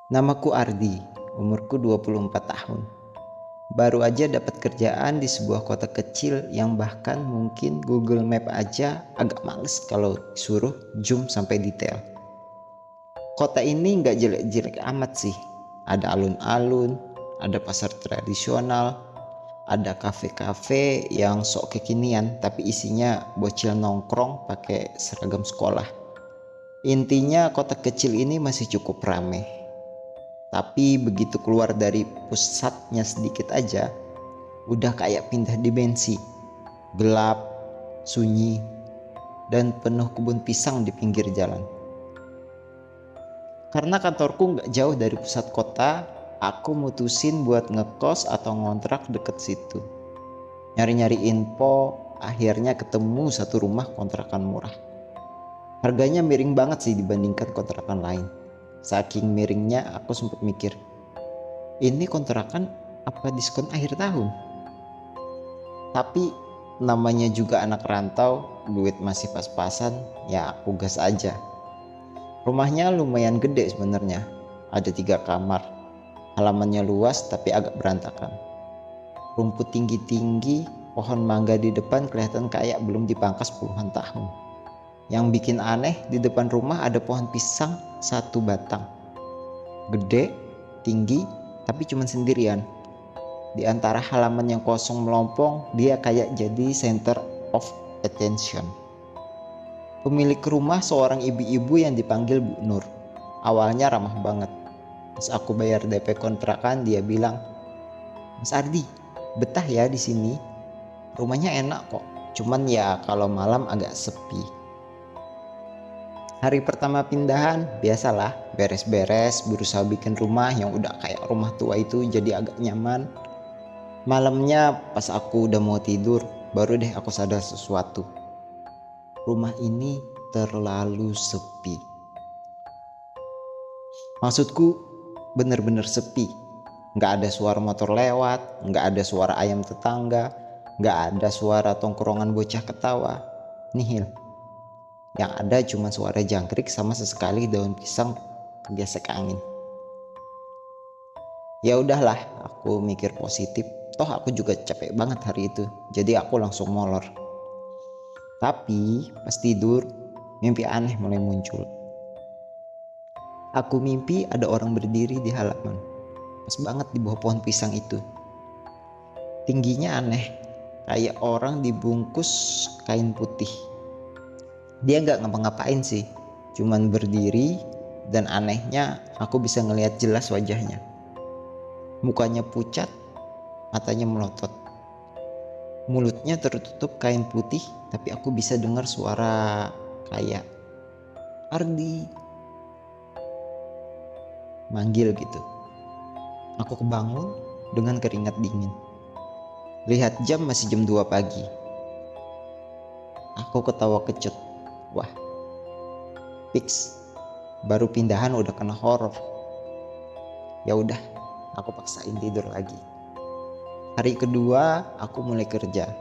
Namaku Ardi, umurku 24 tahun. Baru aja dapat kerjaan di sebuah kota kecil yang bahkan mungkin Google Map aja agak males kalau disuruh zoom sampai detail. Kota ini nggak jelek-jelek amat sih. Ada alun-alun, ada pasar tradisional, ada kafe-kafe yang sok kekinian tapi isinya bocil nongkrong pakai seragam sekolah. Intinya kota kecil ini masih cukup ramai. Tapi begitu keluar dari pusatnya sedikit aja, udah kayak pindah dimensi. Gelap, sunyi, dan penuh kebun pisang di pinggir jalan. Karena kantorku nggak jauh dari pusat kota, aku mutusin buat ngekos atau ngontrak deket situ. Nyari-nyari info, akhirnya ketemu satu rumah kontrakan murah. Harganya miring banget sih dibandingkan kontrakan lain. Saking miringnya aku sempat mikir, ini kontrakan apa diskon akhir tahun? Tapi namanya juga anak rantau, duit masih pas-pasan, ya aku gas aja. Rumahnya lumayan gede sebenarnya, ada 3 kamar. Halamannya luas tapi agak berantakan. Rumput tinggi-tinggi, pohon mangga di depan kelihatan kayak belum dipangkas puluhan tahun. Yang bikin aneh, di depan rumah ada pohon pisang satu batang. Gede, tinggi, tapi cuma sendirian. Di antara halaman yang kosong melompong, dia kayak jadi center of attention. Pemilik rumah seorang ibu-ibu yang dipanggil Bu Nur. Awalnya ramah banget. Pas aku bayar DP kontrakan, dia bilang, "Mas Ardi, betah ya di sini. Rumahnya enak kok. Cuman ya kalau malam agak sepi." Hari pertama pindahan, biasalah beres-beres, berusaha bikin rumah yang udah kayak rumah tua itu jadi agak nyaman. Malamnya pas aku udah mau tidur, baru deh aku sadar sesuatu. Rumah ini terlalu sepi. Maksudku bener-bener sepi. Nggak ada suara motor lewat, nggak ada suara ayam tetangga, nggak ada suara tongkrongan bocah ketawa. Nihil. Yang ada cuma suara jangkrik sama sesekali daun pisang gesek angin. Ya udahlah, aku mikir positif. Toh aku juga capek banget hari itu. Jadi aku langsung molor. Tapi pas tidur, mimpi aneh mulai muncul. Aku mimpi ada orang berdiri di halaman. Pas banget di bawah pohon pisang itu. Tingginya aneh, kayak orang dibungkus kain putih. Dia nggak ngapa-ngapain sih, cuman berdiri, dan anehnya aku bisa ngelihat jelas wajahnya. Mukanya pucat, matanya melotot. Mulutnya tertutup kain putih, tapi aku bisa dengar suara kayak Ardi manggil gitu. Aku kebangun dengan keringat dingin. Lihat jam masih jam 2 pagi. Aku ketawa kecut. Wah, fix. Baru pindahan udah kena horor. Ya udah, aku paksain tidur lagi. Hari kedua aku mulai kerja.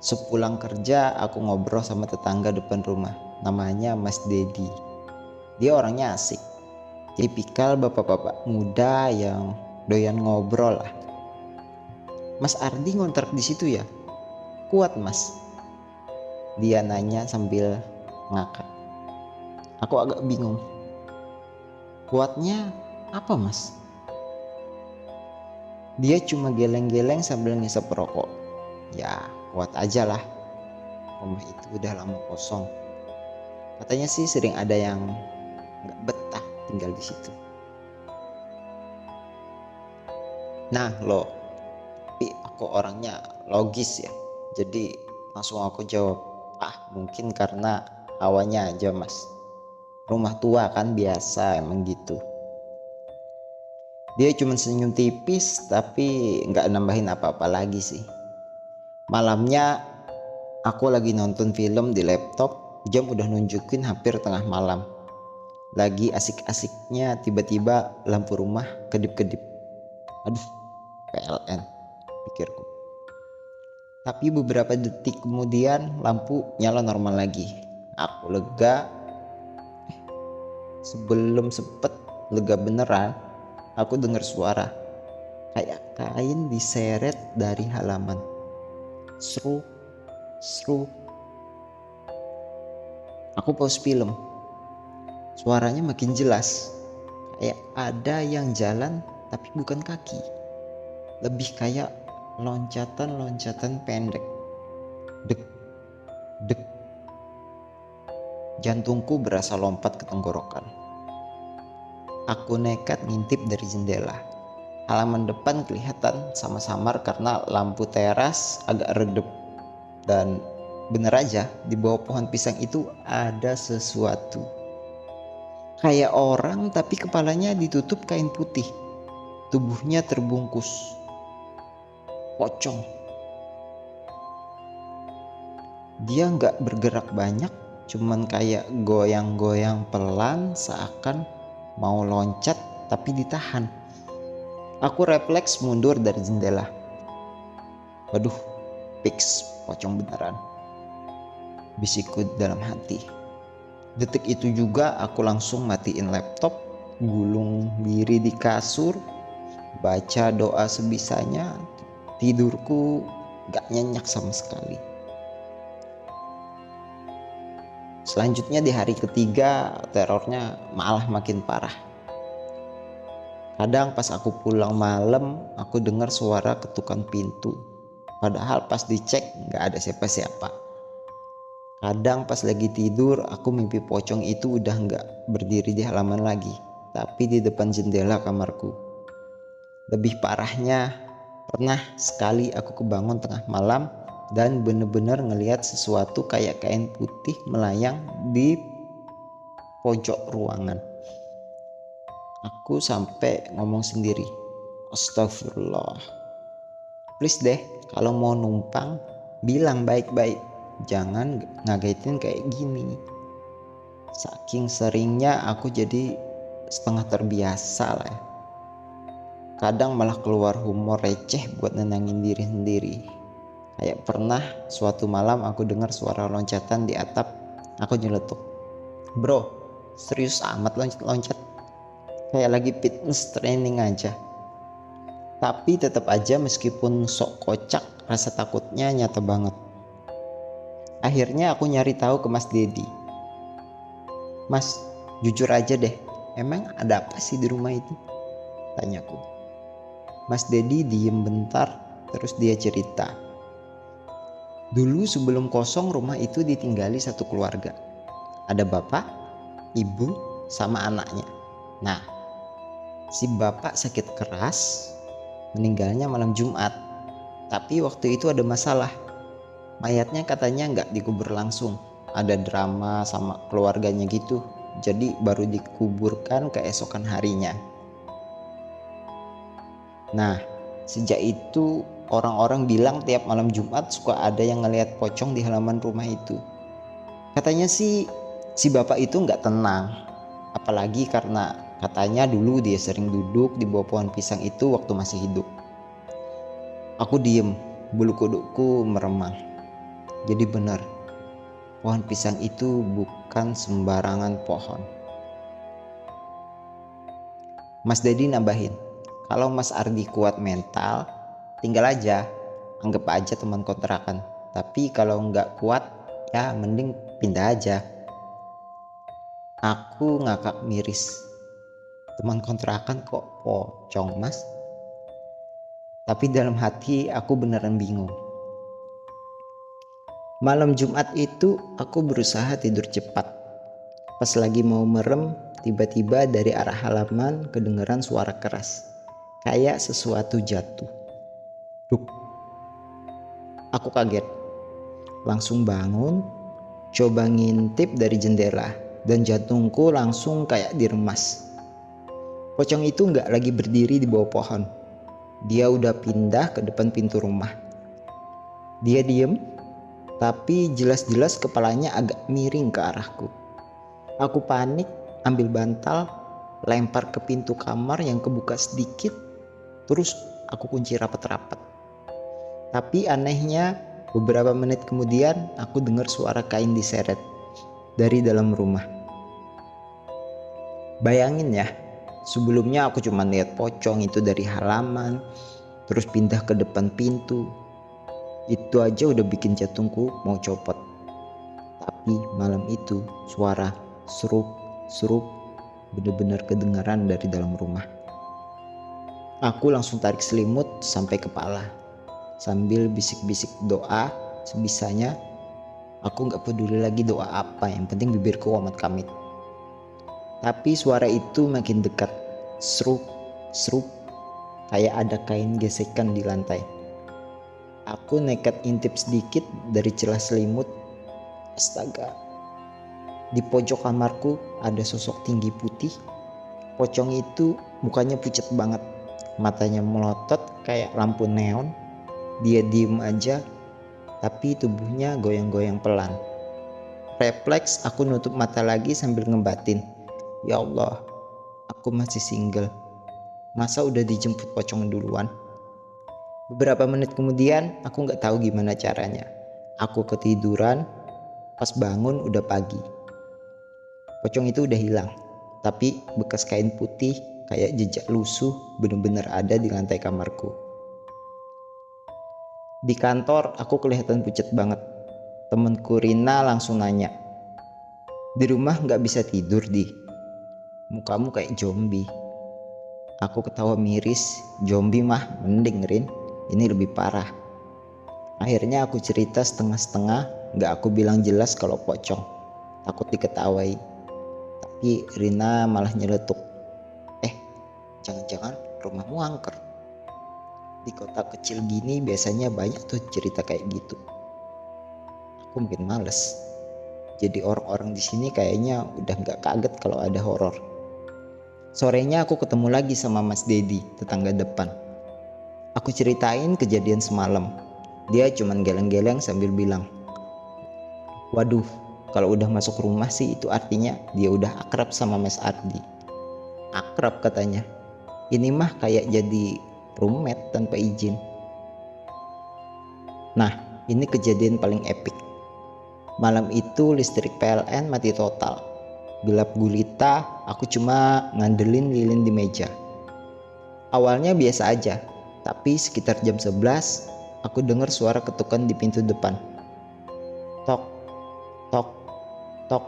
Sepulang kerja aku ngobrol sama tetangga depan rumah. Namanya Mas Dedi. Dia orangnya asik. Tipikal bapak-bapak muda yang doyan ngobrol lah. "Mas Ardi ngontrak di situ ya? Kuat mas?" Dia nanya sambil ngakak. Aku agak bingung. Kuatnya apa mas? Dia cuma geleng-geleng sambil ngisep rokok. Ya kuat aja lah. Rumah itu udah lama kosong. Katanya sih sering ada yang gak betah tinggal di situ. Nah lo, tapi aku orangnya logis ya. Jadi langsung aku jawab, mungkin karena awalnya aja mas. Rumah tua kan biasa emang gitu. Dia cuma senyum tipis tapi nggak nambahin apa-apa lagi sih. Malamnya aku lagi nonton film di laptop, jam udah nunjukin hampir tengah malam. Lagi asik-asiknya tiba-tiba lampu rumah kedip-kedip. Aduh, PLN pikirku. Tapi beberapa detik kemudian lampu nyala normal lagi. Aku lega. Sebelum sempet lega beneran, aku dengar suara kayak kain diseret dari halaman. Seruk, seruk. Aku pause film. Suaranya makin jelas. Kayak ada yang jalan tapi bukan kaki. Lebih kayak loncatan-loncatan pendek. Dek, dek. Jantungku berasa lompat ke tenggorokan. Aku nekat ngintip dari jendela. Halaman depan kelihatan sama samar karena lampu teras agak redup. Dan bener aja, di bawah pohon pisang itu ada sesuatu. Kayak orang tapi kepalanya ditutup kain putih. Tubuhnya terbungkus. Pocong. Dia nggak bergerak banyak, cuman kayak goyang-goyang pelan seakan mau loncat tapi ditahan. Aku refleks mundur dari jendela. Waduh, fix pocong beneran, bisikku dalam hati. Detik itu juga aku langsung matiin laptop, gulung diri di kasur, baca doa sebisanya. Tidurku gak nyenyak sama sekali. Selanjutnya di hari ketiga, terornya malah makin parah. Kadang pas aku pulang malam, aku dengar suara ketukan pintu. Padahal pas dicek gak ada siapa-siapa. Kadang pas lagi tidur, aku mimpi pocong itu udah gak berdiri di halaman lagi, tapi di depan jendela kamarku. Lebih parahnya, pernah sekali aku kebangun tengah malam dan bener-bener ngelihat sesuatu kayak kain putih melayang di pojok ruangan. Aku sampai ngomong sendiri, astagfirullah. Please deh, kalau mau numpang, bilang baik-baik. Jangan ngagetin kayak gini. Saking seringnya aku jadi setengah terbiasa lah ya. Kadang malah keluar humor receh buat nenangin diri sendiri. Kayak pernah suatu malam aku dengar suara loncatan di atap. Aku nyeletuk, bro, serius amat loncat-loncat? Kayak lagi fitness training aja. Tapi tetap aja meskipun sok kocak, rasa takutnya nyata banget. Akhirnya aku nyari tahu ke Mas Dedi. Mas, jujur aja deh, emang ada apa sih di rumah itu? Tanyaku. Mas Dedi diem bentar, terus dia cerita. Dulu sebelum kosong rumah itu ditinggali satu keluarga. Ada bapak, ibu, sama anaknya. Nah, si bapak sakit keras, meninggalnya malam Jumat. Tapi waktu itu ada masalah. Mayatnya katanya nggak dikubur langsung. Ada drama sama keluarganya gitu. Jadi baru dikuburkan keesokan harinya. Nah, sejak itu orang-orang bilang tiap malam Jumat suka ada yang ngelihat pocong di halaman rumah itu. Katanya sih si bapak itu nggak tenang. Apalagi karena katanya dulu dia sering duduk di bawah pohon pisang itu waktu masih hidup. Aku diem, bulu kudukku meremang. Jadi benar, pohon pisang itu bukan sembarangan pohon. Mas Dedi nambahin, kalau Mas Ardi kuat mental, tinggal aja, anggap aja teman kontrakan. Tapi kalau nggak kuat, ya mending pindah aja. Aku ngakak miris. Teman kontrakan kok pocong, Mas? Tapi dalam hati aku beneran bingung. Malam Jumat itu aku berusaha tidur cepat. Pas lagi mau merem, tiba-tiba dari arah halaman kedengeran suara keras. Kayak sesuatu jatuh. Duk. Aku kaget. Langsung bangun, coba ngintip dari jendela, dan jantungku langsung kayak diremas. Pocong itu gak lagi berdiri di bawah pohon. Dia udah pindah ke depan pintu rumah. Dia diem, tapi jelas-jelas kepalanya agak miring ke arahku. Aku panik, ambil bantal, lempar ke pintu kamar yang kebuka sedikit, terus aku kunci rapat-rapat. Tapi anehnya, beberapa menit kemudian aku dengar suara kain diseret dari dalam rumah. Bayangin ya, Sebelumnya aku cuma lihat pocong itu dari halaman, terus pindah ke depan pintu. Itu aja udah bikin jantungku mau copot. Tapi malam itu suara seruk bener-bener kedengaran dari dalam rumah. Aku langsung tarik selimut sampai kepala sambil bisik-bisik doa sebisanya. Aku gak peduli lagi doa apa, yang penting bibirku amat kamit. Tapi suara itu makin dekat, seruk, kayak ada kain gesekan di lantai. Aku nekat intip sedikit dari celah selimut. Astaga, di pojok kamarku ada sosok tinggi putih. Pocong itu mukanya pucat banget, matanya melotot kayak lampu neon. Dia diem aja, tapi tubuhnya goyang-goyang pelan. Refleks aku nutup mata lagi sambil ngebatin, ya Allah, aku masih single. Masa udah dijemput pocong duluan? Beberapa menit kemudian aku gak tahu gimana caranya. Aku ketiduran, pas bangun udah pagi. Pocong itu udah hilang, tapi bekas kain putih kayak jejak lusuh bener-bener ada di lantai kamarku. Di kantor aku kelihatan pucat banget. Temenku Rina langsung nanya, di rumah gak bisa tidur di? Mukamu kayak zombie. Aku ketawa miris, zombie mah mending Rin, ini lebih parah. Akhirnya aku cerita setengah-setengah, gak aku bilang jelas kalau pocong, takut diketawai. Tapi Rina malah nyeletuk, jangan-jangan rumahmu angker. Di kota kecil gini biasanya banyak tuh cerita kayak gitu. Aku makin males. Jadi orang-orang di sini kayaknya udah gak kaget kalau ada horor. Sorenya aku ketemu lagi sama Mas Dedi, tetangga depan. Aku ceritain kejadian semalam. Dia cuman geleng-geleng sambil bilang, waduh, kalau udah masuk rumah sih itu artinya dia udah akrab sama Mas Ardi. Akrab katanya. Ini mah kayak jadi roommate tanpa izin. Nah, ini kejadian paling epik. Malam itu listrik PLN mati total. Gelap gulita, aku cuma ngandelin lilin di meja. Awalnya biasa aja, tapi sekitar jam 11 aku dengar suara ketukan di pintu depan. Tok, tok, tok.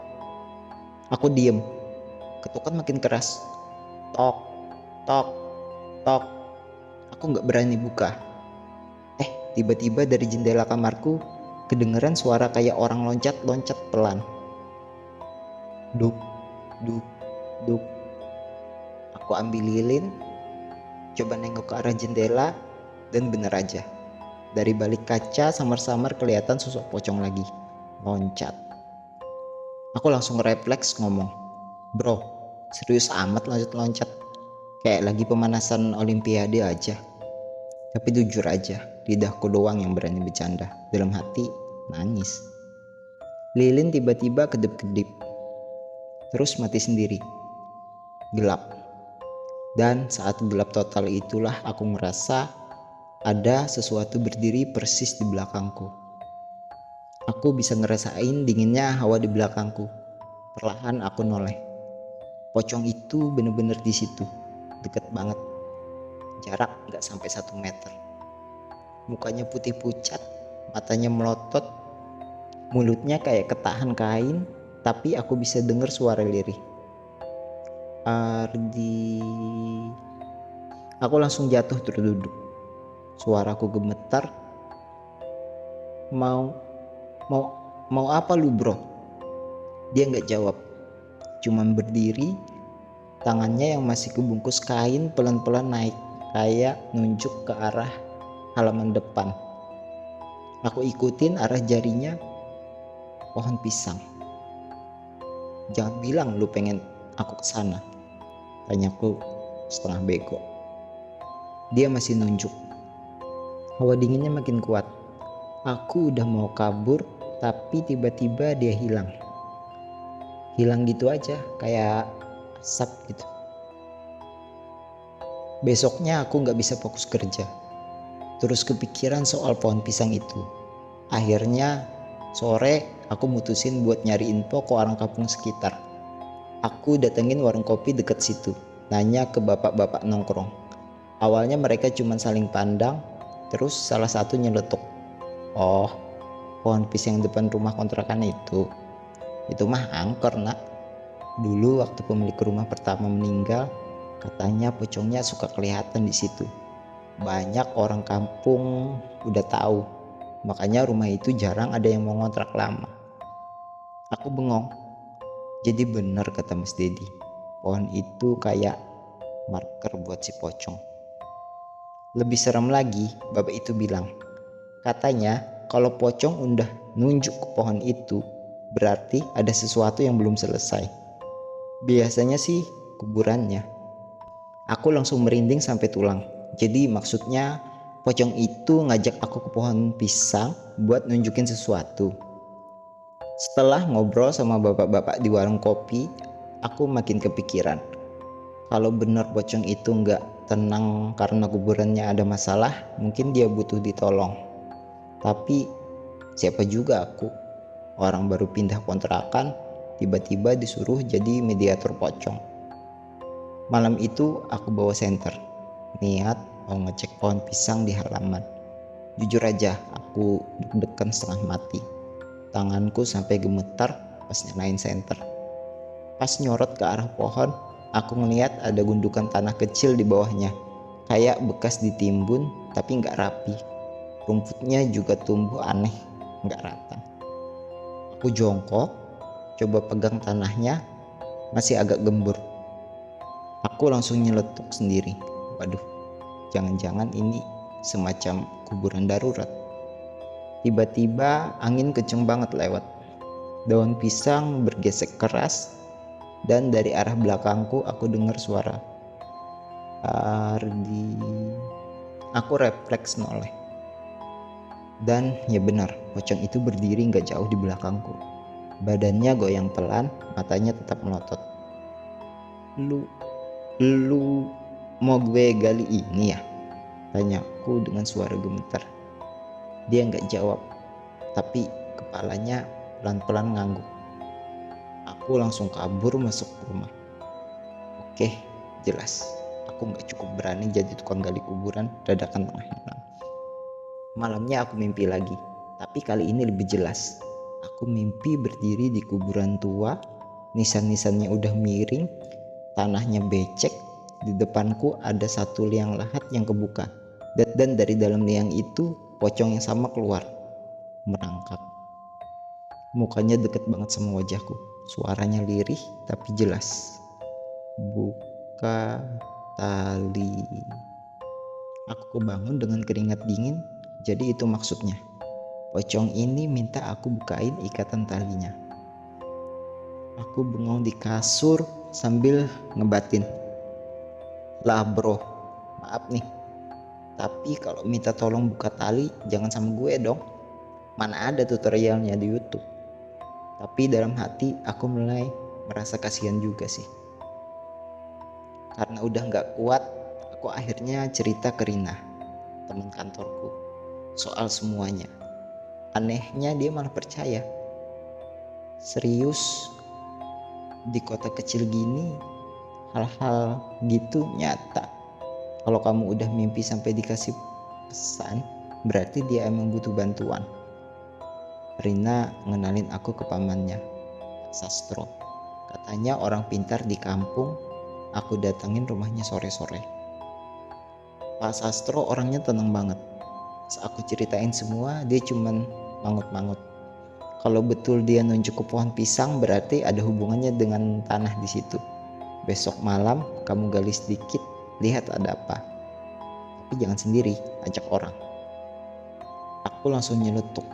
Aku diem. Ketukan makin keras. Tok, tok, tok. Aku gak berani buka. Tiba-tiba dari jendela kamarku kedengeran suara kayak orang loncat-loncat pelan. Duk, duk, duk. Aku ambil lilin, coba nengok ke arah jendela, dan bener aja. Dari balik kaca samar-samar kelihatan sosok pocong lagi, loncat. Aku langsung refleks ngomong, bro, serius amat loncat-loncat. Kayak lagi pemanasan olimpiade aja. Tapi jujur aja, lidahku doang yang berani bercanda. Dalam hati, nangis. Lilin tiba-tiba kedip-kedip. Terus mati sendiri. Gelap. Dan saat gelap total itulah aku merasa ada sesuatu berdiri persis di belakangku. Aku bisa ngerasain dinginnya hawa di belakangku. Perlahan aku noleh. Pocong itu bener-bener di situ, deket banget. Jarak gak sampai 1 meter. Mukanya putih pucat, matanya melotot, mulutnya kayak ketahan kain, tapi aku bisa dengar suara lirih. Ardi. Aku langsung jatuh terduduk. Suaraku gemetar. Mau apa lu bro? Dia gak jawab, cuman berdiri, tangannya yang masih kebungkus kain pelan-pelan naik, kayak nunjuk ke arah halaman depan. Aku ikutin arah jarinya, pohon pisang. Jangan bilang lu pengen aku kesana, tanyaku setengah bego. Dia masih nunjuk. Hawa dinginnya makin kuat. Aku udah mau kabur, tapi tiba-tiba dia hilang. Hilang gitu aja, kayak asap gitu. Besoknya aku gak bisa fokus kerja. Terus kepikiran soal pohon pisang itu. Akhirnya sore aku mutusin buat nyari info ke orang kampung sekitar. Aku datengin warung kopi dekat situ. nanya ke bapak-bapak nongkrong. Awalnya mereka cuma saling pandang, terus salah satu nyeletuk. "Oh, pohon pisang yang depan rumah kontrakan itu mah angker, Nak. Dulu waktu pemilik rumah pertama meninggal, katanya pocongnya suka kelihatan di situ. Banyak orang kampung udah tahu, makanya rumah itu jarang ada yang mau ngontrak lama." Aku bengong. Jadi benar kata Mas Dedi, pohon itu kayak marker buat si pocong. Lebih serem lagi, bapak itu bilang, katanya kalau pocong udah nunjuk ke pohon itu, berarti ada sesuatu yang belum selesai. Biasanya sih kuburannya. Aku langsung merinding sampai tulang. Jadi maksudnya pocong itu ngajak aku ke pohon pisang buat nunjukin sesuatu. Setelah ngobrol sama bapak-bapak di warung kopi, aku makin kepikiran. Kalau benar pocong itu nggak tenang karena kuburannya ada masalah, mungkin dia butuh ditolong. Tapi siapa juga aku, orang baru pindah kontrakan, tiba-tiba disuruh jadi mediator pocong. Malam itu aku bawa senter, niat mau ngecek pohon pisang di halaman. Jujur aja, aku deg-degan setengah mati. Tanganku sampai gemetar pas nyalain senter. Pas nyorot ke arah pohon, aku ngeliat ada gundukan tanah kecil di bawahnya. Kayak bekas ditimbun tapi nggak rapi. Rumputnya juga tumbuh aneh, nggak rata. Aku jongkok, coba pegang tanahnya, masih agak gembur. Aku langsung nyeletuk sendiri. Waduh, jangan-jangan ini semacam kuburan darurat. Tiba-tiba angin kenceng banget lewat. Daun pisang bergesek keras, dan dari arah belakangku aku dengar suara Ardi. Aku refleks noleh. Dan ya benar, pocong itu berdiri gak jauh di belakangku. Badannya goyang pelan, matanya tetap melotot. Lu mau gue gali ini ya? Tanyaku dengan suara gemetar. Dia gak jawab, tapi kepalanya pelan-pelan ngangguk. Aku langsung kabur masuk rumah. Oke, jelas. Aku gak cukup berani jadi tukang gali kuburan dadakan tengah malam. Malamnya aku mimpi lagi, tapi kali ini lebih jelas. Aku mimpi berdiri di kuburan tua, nisan-nisannya udah miring, tanahnya becek, di depanku ada satu liang lahat yang kebuka. Dan dari dalam liang itu, pocong yang sama keluar, merangkak. Mukanya deket banget sama wajahku, suaranya lirih tapi jelas. Buka tali. Aku kebangun dengan keringat dingin. Jadi itu maksudnya. Pocong ini minta aku bukain ikatan talinya. Aku bengong di kasur sambil ngebatin. Lah bro, maaf nih. Tapi kalau minta tolong buka tali jangan sama gue dong. Mana ada tutorialnya di YouTube. Tapi dalam hati aku mulai merasa kasihan juga sih. Karena udah gak kuat, aku akhirnya cerita ke Rina, teman kantorku, soal semuanya. Anehnya dia malah percaya. Serius, di kota kecil gini hal-hal gitu nyata. Kalau kamu udah mimpi sampai dikasih pesan, berarti dia emang butuh bantuan. Rina ngenalin aku ke pamannya, Pak Sastro. Katanya orang pintar di kampung. Aku datengin rumahnya sore-sore. Pak Sastro orangnya tenang banget. Pas aku ceritain semua, dia cuman mangut-mangut. Kalau betul dia nunjuk ke pohon pisang, berarti ada hubungannya dengan tanah di situ. Besok malam kamu gali sedikit, lihat ada apa. Tapi jangan sendiri, ajak orang. Aku langsung nyeletuk,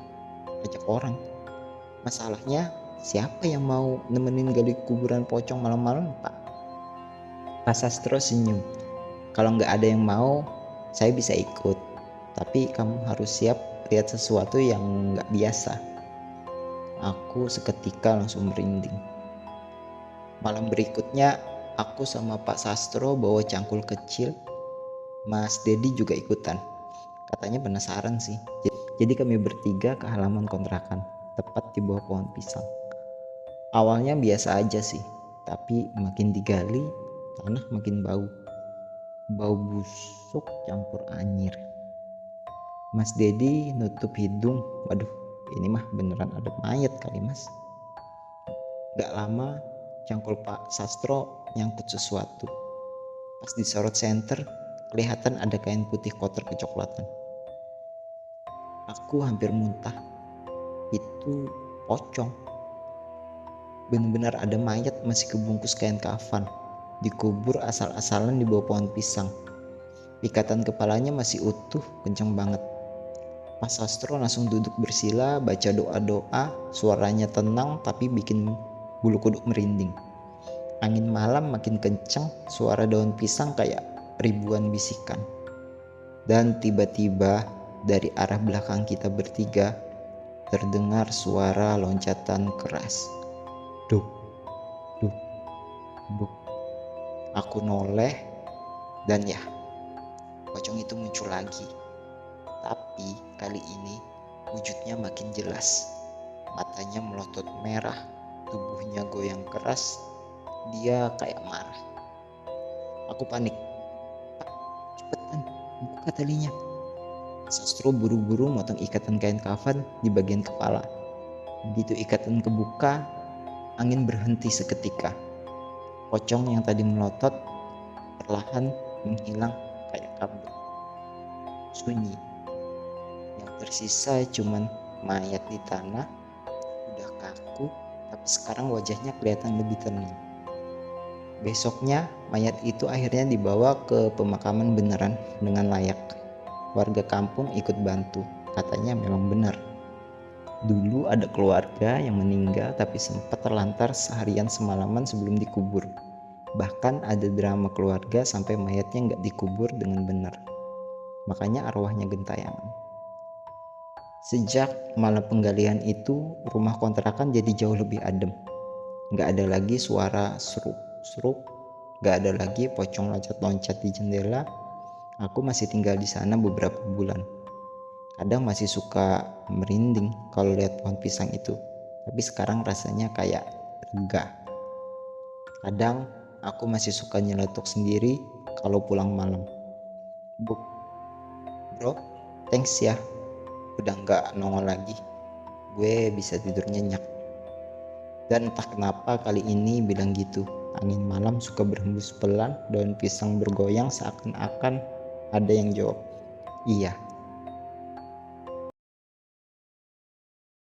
ajak orang. Masalahnya siapa yang mau nemenin gali kuburan pocong malam-malam, Pak? Pak Sastro senyum. Kalau nggak ada yang mau, saya bisa ikut. Tapi kamu harus siap lihat sesuatu yang nggak biasa. Aku seketika langsung merinding. Malam berikutnya, aku sama Pak Sastro bawa cangkul kecil. Mas Dedi juga ikutan. Katanya penasaran sih. Jadi kami bertiga ke halaman kontrakan, tepat di bawah pohon pisang. Awalnya biasa aja sih, tapi makin digali, tanah makin bau. Bau busuk campur anyir. Mas Dedi nutup hidung. Waduh, ini mah beneran ada mayat kali mas. Gak lama cangkul Pak Sastro nyangkut sesuatu. Pas disorot senter, kelihatan ada kain putih kotor kecoklatan. Aku hampir muntah. Itu pocong. Benar-benar ada mayat masih kebungkus kain kafan, dikubur asal-asalan di bawah pohon pisang. Ikatan kepalanya masih utuh, kencang banget. Pak Sastro langsung duduk bersila, baca doa-doa, suaranya tenang tapi bikin bulu kuduk merinding. Angin malam makin kencang, suara daun pisang kayak ribuan bisikan. Dan tiba-tiba dari arah belakang kita bertiga terdengar suara loncatan keras. Duk, duk, duk. Aku noleh dan ya, pocong itu muncul lagi. Tapi kali ini wujudnya makin jelas. Matanya melotot merah, tubuhnya goyang keras. Dia kayak marah. Aku panik. Pak, cepetan, buka talinya. Sastro buru-buru motong ikatan kain kafan di bagian kepala. Begitu ikatan kebuka, angin berhenti seketika. Pocong yang tadi melotot perlahan menghilang kayak kabut. Sunyi. Yang tersisa cuman mayat di tanah, udah kaku, tapi sekarang wajahnya kelihatan lebih tenang. Besoknya mayat itu akhirnya dibawa ke pemakaman beneran dengan layak. Warga kampung ikut bantu, katanya memang benar. Dulu ada keluarga yang meninggal tapi sempat terlantar seharian semalaman sebelum dikubur. Bahkan ada drama keluarga sampai mayatnya nggak dikubur dengan benar. Makanya arwahnya gentayangan. Sejak malam penggalian itu, rumah kontrakan jadi jauh lebih adem. Nggak ada lagi suara seruk-seruk, nggak ada lagi pocong loncat-loncat di jendela. Aku masih tinggal di sana beberapa bulan. Kadang masih suka merinding kalau lihat pohon pisang itu, tapi sekarang rasanya kayak lega. Kadang aku masih suka nyeletuk sendiri kalau pulang malam. Bro, thanks ya, udah nggak nongol lagi. Gue bisa tidur nyenyak. Dan entah kenapa kali ini bilang gitu. Angin malam suka berhembus pelan, daun pisang bergoyang seakan-akan ada yang jawab, iya.